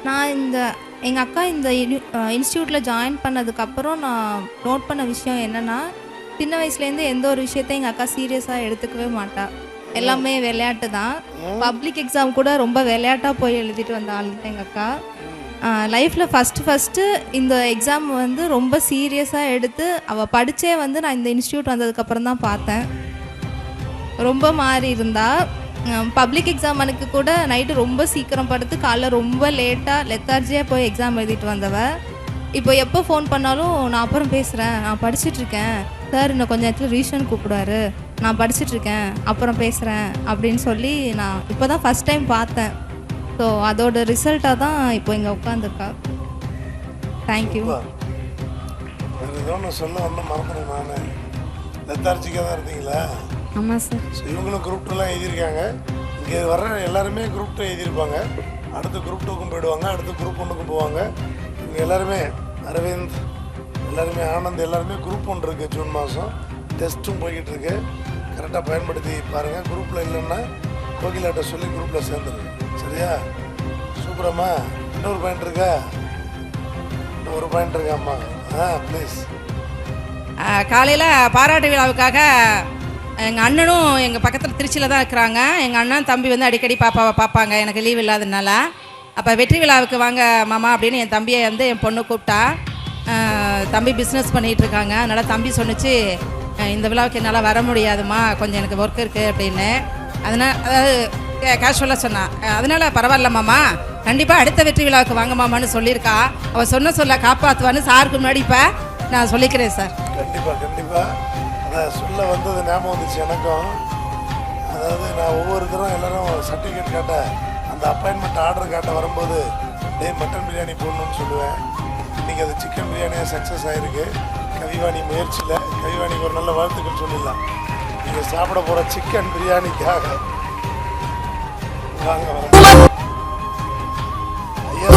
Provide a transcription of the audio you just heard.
நான் எங்கள் அக்கா இந்த இன்ஸ்டியூட்டில் ஜாயின் பண்ணதுக்கப்புறம் நான் நோட் பண்ண விஷயம் என்னென்னா, சின்ன வயசுலேருந்து எந்த ஒரு விஷயத்தையும் எங்கள் அக்கா சீரியஸாக எடுத்துக்கவே மாட்டா. எல்லாமே விளையாட்டு தான். பப்ளிக் எக்ஸாம் கூட ரொம்ப விளையாட்டாக போய் எழுதிட்டு வந்த ஆள் தான் எங்கள் அக்கா. லைஃப்பில் ஃபஸ்ட்டு இந்த எக்ஸாம் வந்து ரொம்ப சீரியஸாக எடுத்து அவள் படித்தே வந்து நான் இந்த இன்ஸ்டியூட் வந்ததுக்கப்புறம் தான் பார்த்தேன். ரொம்ப மாறி இருந்தா. பப்ளிக் எக்ஸாம் அன்னைக்கு கூட நைட்டு ரொம்ப சீக்கிரம் படுத்து காலைல ரொம்ப லேட்டாக லெத்தார்ஜியாக போய் எக்ஸாம் எழுதிட்டு வந்தவ. இப்போ எப்போ ஃபோன் பண்ணாலும் நான் அப்புறம் பேசுகிறேன், நான் படிச்சுட்ருக்கேன் சார், இன்னும் கொஞ்சம் நேரத்தில் ரீஷன் கூப்பிடுவாரு, நான் படிச்சுட்ருக்கேன் அப்புறம் பேசுகிறேன் அப்படின்னு சொல்லி நான் இப்போ தான் ஃபஸ்ட் டைம் பார்த்தேன். ஸோ அதோட ரிசல்ட்டாக தான் இப்போ இங்கே உட்காந்துருக்கா. தேங்க்யூ. சொல்ல வந்து மறந்துடுறேன். நான் லெத்தார்ஜிக்காக தான் இருந்தீங்களா? ஆமாம் சார். ஸோ இவங்களும் குரூப் 2லாம் எழுதியிருக்காங்க. இங்கே வர்ற எல்லாருமே குரூப் 2 எழுதியிருப்பாங்க. அடுத்து குரூப் 2க்கும் போயிடுவாங்க, அடுத்து குரூப் 1க்கும் போவாங்க. இவங்க எல்லாருமே அரவிந்த், எல்லாருமே ஆனந்த், எல்லாருமே குரூப் 1 இருக்குது. ஜூன் மாதம் டெஸ்ட்டும் போய்கிட்டு இருக்கு. கரெக்டாக பயன்படுத்தி பாருங்கள். குரூப்பில் இல்லைன்னா கோகிலாட்ட சொல்லி குரூப்பில் சேர்ந்துருக்கு. சரியா? சூப்பரம்மா. இன்னொரு பாயிண்ட் இருக்கா? ஒரு பாயிண்ட் இருக்காம்மா. ப்ளீஸ். காலையில் பாராட்டு விழாவுக்காக எங்கள் அண்ணனும் எங்கள் பக்கத்தில் திருச்சியில் தான் இருக்கிறாங்க. எங்கள் அண்ணன் தம்பி வந்து அடிக்கடி பாப்பாவை பார்ப்பாங்க எனக்கு லீவ் இல்லாததுனால. அப்போ வெற்றி விழாவுக்கு வாங்க மாமா அப்படின்னு என் தம்பியை வந்து என் பொண்ணு கூப்பிட்டா. தம்பி பிஸ்னஸ் பண்ணிகிட்ருக்காங்க. அதனால் தம்பி சொன்னிச்சு, இந்த விழாவுக்கு என்னால் வர முடியாதுமா, கொஞ்சம் எனக்கு ஒர்க் இருக்குது அப்படின்னு. அதனால் அதாவது கேஷுவலாக சொன்னான். அதனால் பரவாயில்ல மாமா, கண்டிப்பாக அடுத்த வெற்றி விழாவுக்கு வாங்க மாமான்னு சொல்லியிருக்கா. அவள் சொல்ல காப்பாற்றுவான்னு சாருக்கு முன்னாடி இப்போ நான் சொல்லிக்கிறேன் சார். கண்டிப்பாக சொல்ல வந்தது ஞாபகம் வந்துச்சு எனக்கும். அதாவது நான் ஒவ்வொருத்தரும் எல்லோரும் சர்டிஃபிகேட் காட்ட, அந்த அப்பாயின்மெண்ட் ஆர்டர் காட்ட வரும்போது மட்டன் பிரியாணி போடணும்னு சொல்லுவேன். இன்றைக்கி அது சிக்கன் பிரியாணியாக சக்ஸஸ் ஆகிருக்கு. கவிவாணி முயற்சியில் கவிவாணிக்கு ஒரு நல்ல வாழ்த்துக்கள் சொல்லிடலாம். நீங்கள் சாப்பிட போகிற சிக்கன் பிரியாணிக்காக வாங்க. ஐயா